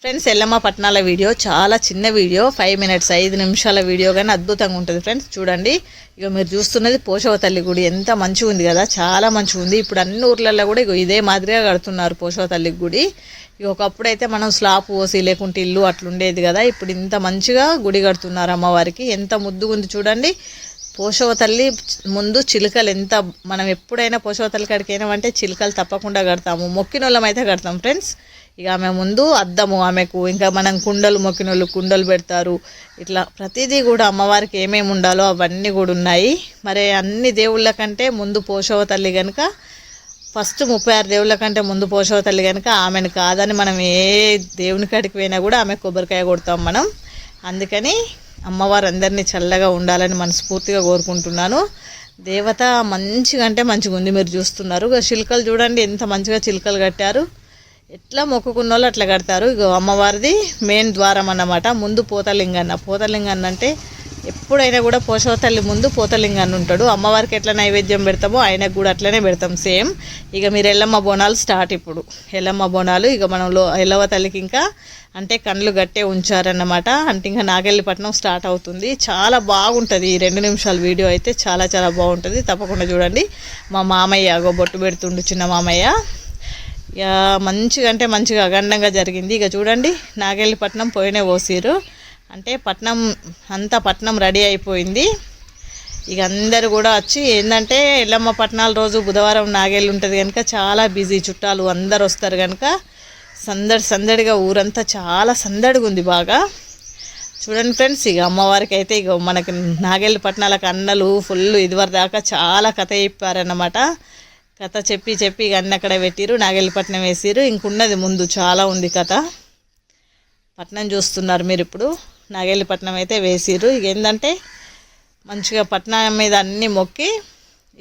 Friends Yellamma పట్నాల video చాలా చిన్న video 5 minutes 5 నిమిషాల వీడియో కానీ అద్భుతంగా ఉంటుంది ఫ్రెండ్స్. చూడండి, ఇక మీరు చూస్తున్నది పోషవ తల్లి గుడి. ఎంత మంచిగా ఉంది కదా, చాలా మంచిగా ఉంది. ఇప్పుడు అన్ని ఊర్లలో కూడా ఇదే మాదిరిగా కడుతున్నారు పోషవ తల్లి గుడి. ఇక ఒకప్పుడు అయితే మనం స్లాబ్ పోసి లేకుంటే ఇల్లు అట్లుండేది కదా, ఇప్పుడు ఇంత మంచిగా గుడి కడుతున్నారు అమ్మవారికి. ఎంత ముద్దుగా ఉంది చూడండి. పోషవ తల్లి ముందు చిలుకలు ఎంత, మనం ఎప్పుడైనా పోషవ తల్లి కాడికైనా అంటే చిలుకలు తప్పకుండా కడతాము, మొక్కినోళ్ళం అయితే కడతాం ఫ్రెండ్స్. ఇక ఆమె ముందు అద్దము ఆమెకు, ఇంకా మనం కుండలు మొక్కినోళ్ళు కుండలు పెడతారు. ఇట్లా ప్రతిదీ కూడా అమ్మవారికి ఏమేమి ఉండాలో అవన్నీ కూడా ఉన్నాయి. మరి అన్ని దేవుళ్ళ కంటే ముందు పోషవ తల్లి కనుక, ఫస్ట్ 36 దేవుళ్ళ కంటే ముందు పోషవ తల్లి కనుక ఆమెను కాదని మనం ఏ దేవుని కాడికి పోయినా కూడా ఆమె కొబ్బరికాయ కొడతాం మనం. అందుకని అమ్మవారు అందరినీ చల్లగా ఉండాలని మనస్ఫూర్తిగా కోరుకుంటున్నాను. దేవత మంచిగా అంటే మంచిగా ఉంది, మీరు చూస్తున్నారు. చిలుకలు చూడండి ఎంత మంచిగా చిలుకలు కట్టారు. ఎట్లా మొక్కుకున్న వాళ్ళు అట్లా కడతారు. ఇక అమ్మవారిది మెయిన్ ద్వారం అన్నమాట. ముందు పోతలింగన్న. పోతలింగన్న అంటే ఎప్పుడైనా కూడా పోషవ తల్లి ముందు పోతలింగన్న ఉంటాడు. అమ్మవారికి ఎట్లా నైవేద్యం పెడతామో ఆయనకు కూడా అట్లనే పెడతాం సేమ్. ఇక మీరు ఎల్లమ్మ బోనాలు స్టార్ట్. ఇప్పుడు ఎల్లమ్మ బోనాలు ఇక మనం ఎల్లవ తల్లికి ఇంకా అంటే కళ్ళు గట్టే ఉంచారన్నమాట. అంటే ఇంకా నాగెల్లిపట్నం స్టార్ట్ అవుతుంది. చాలా బాగుంటుంది ఈ 2 నిమిషాల వీడియో అయితే, చాలా చాలా బాగుంటుంది. తప్పకుండా చూడండి. మా మామయ్య బొట్టు పెడుతుండు, చిన్న మామయ్య. ఇక మంచిగా అంటే మంచిగా అఖండంగా జరిగింది. ఇక చూడండి, నాగెల్లిపట్నం పోయినే పోసిరు. అంటే పట్నం అంతా పట్నం రెడీ అయిపోయింది. ఇక అందరు కూడా వచ్చి ఏంటంటే ఎల్లమ్మ పట్నాల రోజు బుధవారం నాగేళ్ళు ఉంటుంది కనుక చాలా బిజీ, చుట్టాలు అందరు వస్తారు కనుక సందడిగా ఊరంతా చాలా సందడిగా ఉంది బాగా. చూడండి ఫ్రెండ్స్, ఇక అమ్మవారికి అయితే ఇక మనకి నాగేళ్ళ పట్నాలకు అన్నలు ఫుల్ ఇదివరకు దాకా చాలా కథ చెప్పారన్నమాట. కథ చెప్పి ఇక అన్నీ అక్కడ పెట్టిరు, నాగెల్లిపట్నం వేసిరు. ఇంకున్నది ముందు చాలా ఉంది కథ. పట్నం చూస్తున్నారు మీరు ఇప్పుడు. నాగెల్లిపట్నం అయితే వేసిరు. ఇక ఏంటంటే మంచిగా పట్నం మీద అన్నీ మొక్కి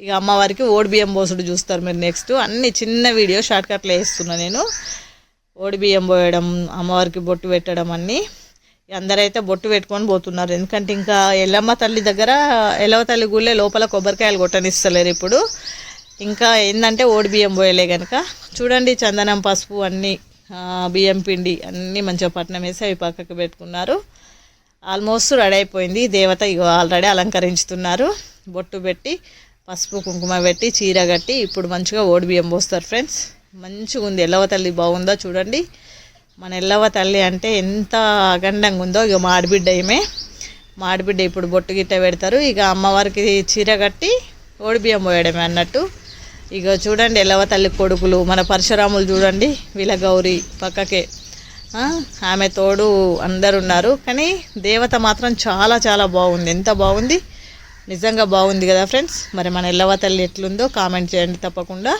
ఇక అమ్మవారికి ఓడిబియ్యం పోసుడు చూస్తారు మీరు నెక్స్ట్. అన్ని చిన్న వీడియో షార్ట్కట్లో వేస్తున్నా నేను. ఓడిబియ్యం పోయడం, అమ్మవారికి బొట్టు పెట్టడం అన్నీ. అందరైతే బొట్టు పెట్టుకొని పోతున్నారు. ఎందుకంటే ఇంకా ఎల్లమ్మ తల్లి దగ్గర, ఎల్లవ తల్లి గుళ్ళే లోపల కొబ్బరికాయలు కొట్టనిస్తలేరు ఇప్పుడు. ఇంకా ఏంటంటే ఓడిబియ్యం పోయలే కనుక చూడండి, చందనం పసుపు అన్నీ, బియ్యం పిండి అన్నీ మంచిగా పట్నం వేసి అవి పక్కకు పెట్టుకున్నారు. ఆల్మోస్ట్ రెడీ అయిపోయింది. దేవత ఇగో ఆల్రెడీ అలంకరించుతున్నారు. బొట్టు పెట్టి పసుపు కుంకుమ పెట్టి చీర కట్టి ఇప్పుడు మంచిగా ఓడిబియ్యం పోస్తారు ఫ్రెండ్స్. మంచిగా ఉంది. ఎల్లవ తల్లి బాగుందో చూడండి. మన ఎల్లవ తల్లి అంటే ఎంత అఖండంగా ఉందో. ఇక మాడిబిడ్డ ఈమె, మాడిబిడ్డ ఇప్పుడు బొట్టు గిట్ట పెడతారు. ఇక అమ్మవారికి చీర కట్టి ఓడిబియ్యం పోయడమే అన్నట్టు. ఇక చూడండి ఎల్లవ తల్లి కొడుకులు మన పరశురాములు చూడండి, వీళ్ళ గౌరీ పక్కకే ఆమె తోడు అందరు ఉన్నారు. కానీ దేవత మాత్రం చాలా చాలా బాగుంది. ఎంత బాగుంది, నిజంగా బాగుంది కదా ఫ్రెండ్స్. మరి మన ఎల్లవ తల్లి ఎట్లుందో కామెంట్ చేయండి తప్పకుండా.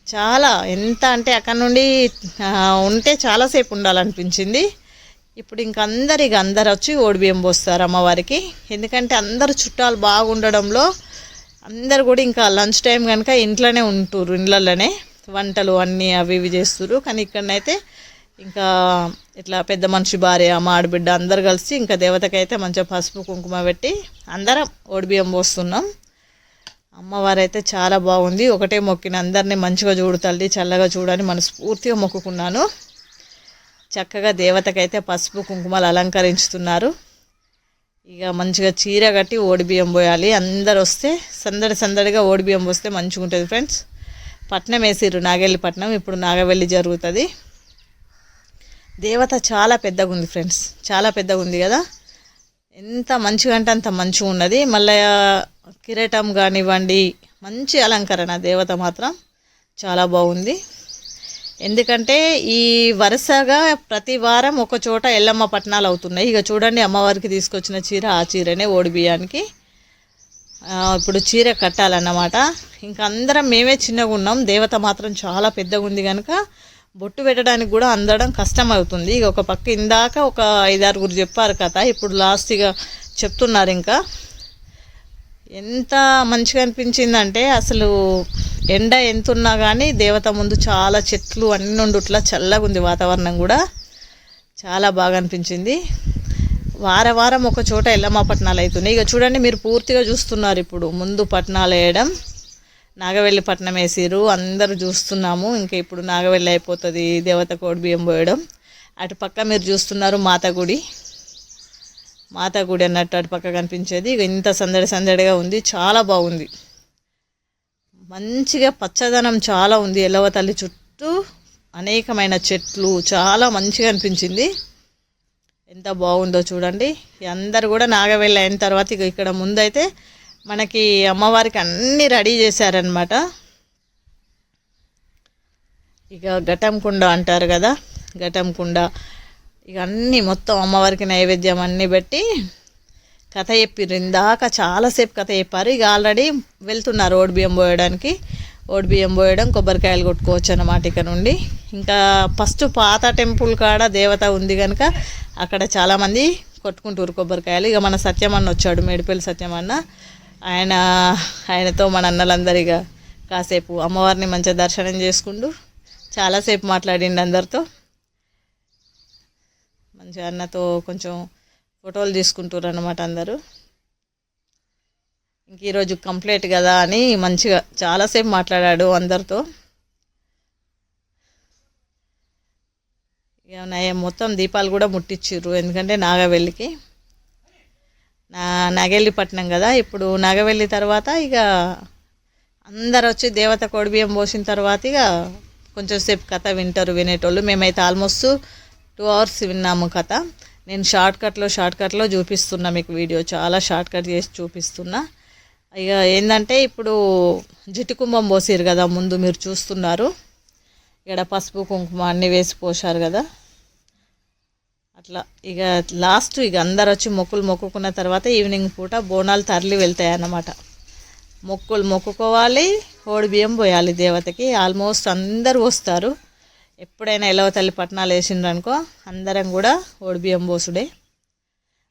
చాలా ఎంత అంటే అక్కడ నుండి ఉంటే చాలాసేపు ఉండాలనిపించింది. ఇప్పుడు ఇంక అందరు వచ్చి ఓడిబియ్యం పోస్తారు అమ్మవారికి. ఎందుకంటే అందరు చుట్టాలు బాగుండడంలో అందరు కూడా ఇంకా లంచ్ టైం కనుక ఇంట్లోనే ఉంటురు, ఇళ్ళల్లోనే వంటలు అన్నీ అవి ఇవి చేస్తున్నారు. కానీ ఇక్కడనైతే ఇంకా ఇట్లా పెద్ద మనిషి భార్య, మాడిబిడ్డ అందరు కలిసి ఇంకా దేవతకైతే మంచిగా పసుపు కుంకుమ పెట్టి అందరం ఓడిబియ్యం పోస్తున్నాం. అమ్మవారు అయితే చాలా బాగుంది. ఒకటే మొక్కిన అందరినీ మంచిగా చూడు తల్లి, చల్లగా చూడని మనస్ఫూర్తిగా మొక్కుకున్నాను. చక్కగా దేవతకైతే పసుపు కుంకుమలు అలంకరించుతున్నారు. ఇక మంచిగా చీర కట్టి ఓడిబియ్యం పోయాలి. అందరు వస్తే సందడిగా ఓడిబియ్యం పోస్తే మంచిగా ఉంటుంది ఫ్రెండ్స్. పట్నం వేసిర్రు నాగెల్లిపట్నం, ఇప్పుడు నాగవెల్లి జరుగుతుంది. దేవత చాలా పెద్దగా ఉంది ఫ్రెండ్స్, చాలా పెద్దగా ఉంది కదా. ఎంత మంచిగా అంటే అంత మంచిగా ఉన్నది. మళ్ళీ కిరీటం కానివ్వండి, మంచి అలంకరణ. దేవత మాత్రం చాలా బాగుంది. ఎందుకంటే ఈ వరుసగా ప్రతి వారం ఒక చోట ఎల్లమ్మ పట్నాలు అవుతున్నాయి. ఇక చూడండి అమ్మవారికి తీసుకొచ్చిన చీర, ఆ చీరనే ఓడిబియ్యానికి ఇప్పుడు చీర కట్టాలన్నమాట. ఇంకా అందరం మేమే చిన్నగా ఉన్నాం, దేవత మాత్రం చాలా పెద్దగా ఉంది కనుక బొట్టు పెట్టడానికి కూడా అందడం కష్టం అవుతుంది. ఇక ఒక పక్క ఇందాక ఒక 5-6 చెప్పారు కథ, ఇప్పుడు లాస్ట్గా చెప్తున్నారు. ఇంకా ఎంత మంచిగా అనిపించిందంటే అసలు ఎండ ఎంత ఉన్నా కానీ దేవత ముందు చాలా చెట్లు అన్నీ ఉండుట్లా చల్లగా ఉంది. వాతావరణం కూడా చాలా బాగా అనిపించింది. వారం ఒక చోట ఎల్లమ్మ పట్నాలు అవుతున్నాయి. ఇక చూడండి మీరు పూర్తిగా చూస్తున్నారు. ఇప్పుడు ముందు పట్నాలు వేయడం, నాగవెల్లి పట్నం వేసిరు, అందరూ చూస్తున్నాము. ఇంకా ఇప్పుడు నాగవెల్లి అయిపోతుంది, దేవత కోడి బియ్యం పోయడం. అటు పక్క మీరు చూస్తున్నారు మాత గుడి అన్నట్టు అటు పక్క కనిపించేది. ఇక ఇంత సందడిగా ఉంది, చాలా బాగుంది. మంచిగా పచ్చదనం చాలా ఉంది. ఎల్లవ తల్లి చుట్టూ అనేకమైన చెట్లు, చాలా మంచిగా అనిపించింది. ఎంత బాగుందో చూడండి. అందరు కూడా నాగవెల్లి అయిన తర్వాత ఇక ఇక్కడ ముందైతే మనకి అమ్మవారికి అన్నీ రెడీ చేశారనమాట. ఇక ఘటం కుండ అంటారు కదా, ఘటం కుండ, ఇక అన్నీ మొత్తం అమ్మవారికి నైవేద్యం అన్నీ పెట్టి కథ చెప్పిర్రు. ఇందాక చాలాసేపు కథ చెప్పారు. ఇక ఆల్రెడీ వెళ్తున్నారు ఓడిబియ్యం పోయడానికి. ఓడిబియ్యం పోయడం, కొబ్బరికాయలు కొట్టుకోవచ్చు అన్నమాట ఇక్కడ నుండి. ఇంకా ఫస్ట్ పాత టెంపుల్ కాడ దేవత ఉంది కనుక అక్కడ చాలామంది కొట్టుకుంటారు కొబ్బరికాయలు. ఇక మన సత్యమన్న వచ్చాడు, మేడిపల్లి సత్యమన్న. ఆయనతో మన అన్నలందరూ ఇక కాసేపు అమ్మవారిని మంచిగా దర్శనం చేసుకుంటూ చాలాసేపు మాట్లాడిండు అందరితో. మంచిగా అన్నతో కొంచెం ఫోటోలు తీసుకుంటారు అన్నమాట అందరూ. ఇంక ఈరోజు కంప్లీట్ కదా అని మంచిగా చాలాసేపు మాట్లాడాడు అందరితో. ఇక మొత్తం దీపాలు కూడా ముట్టించారు, ఎందుకంటే నాగవెల్లికి నాగెల్లిపట్నం కదా. ఇప్పుడు నాగవెల్లి తర్వాత ఇక అందరు వచ్చి దేవత కోడిబియ్యం పోసిన తర్వాత ఇక కొంచెం సేపు కథ వింటారు వినేటోళ్ళు. మేమైతే ఆల్మోస్ట్ 2 hours విన్నాము కథ. నేను షార్ట్కట్లో చూపిస్తున్నా మీకు వీడియో, చాలా షార్ట్కట్ చేసి చూపిస్తున్నా. ఇక ఏంటంటే ఇప్పుడు జిట్టు కుంభం పోసారు కదా, ముందు మీరు చూస్తున్నారు. ఇక్కడ పసుపు కుంకుమ అన్నీ వేసి పోసారు కదా, అట్లా. ఇక లాస్ట్ ఇక అందరు వచ్చి మొక్కుకున్న తర్వాత ఈవినింగ్ పూట బోనాలు తరలి వెళ్తాయి అన్నమాట. మొక్కుకోవాలి, ఓడిబియ్యం పోయాలి దేవతకి. ఆల్మోస్ట్ అందరూ వస్తారు. ఎప్పుడైనా ఎల్లవ తల్లి పట్నాలు వేసిండ్రనుకో అందరం కూడా ఓడిబియ్యం పోసుడే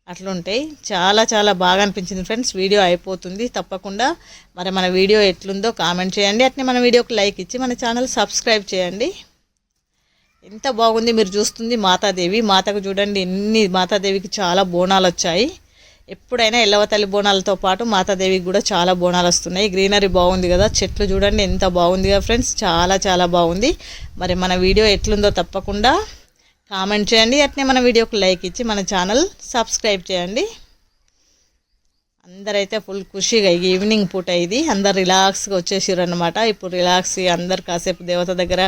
అట్లుంటాయి. చాలా బాగా అనిపించింది ఫ్రెండ్స్. వీడియో అయిపోతుంది, తప్పకుండా మరి మన వీడియో ఎట్లుందో కామెంట్ చేయండి. అట్నే మన వీడియోకి లైక్ ఇచ్చి మన ఛానల్ సబ్స్క్రైబ్ చేయండి. ఎంత బాగుంది. మీరు చూస్తుంది మాతాదేవి. మాతకు చూడండి మాతాదేవికి చాలా బోనాలు వచ్చాయి. ఎప్పుడైనా ఎల్లవ తల్లి బోనాలతో పాటు మాతాదేవికి కూడా చాలా బోనాలు వస్తున్నాయి. గ్రీనరీ బాగుంది కదా, చెట్లు చూడండి ఎంత బాగుంది కదా ఫ్రెండ్స్, చాలా బాగుంది. మరి మన వీడియో ఎట్లుందో తప్పకుండా కామెంట్ చేయండి. అట్నే మన వీడియోకి లైక్ ఇచ్చి మన ఛానల్ సబ్స్క్రైబ్ చేయండి. అందరైతే ఫుల్ ఖుషిగా ఈవినింగ్ పూట ఇది అందరు రిలాక్స్గా వచ్చేసారు అన్నమాట. ఇప్పుడు రిలాక్స్ అందరు కాసేపు దేవత దగ్గర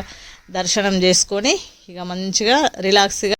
దర్శనం చేసుకొని ఇక మంచిగా రిలాక్స్గా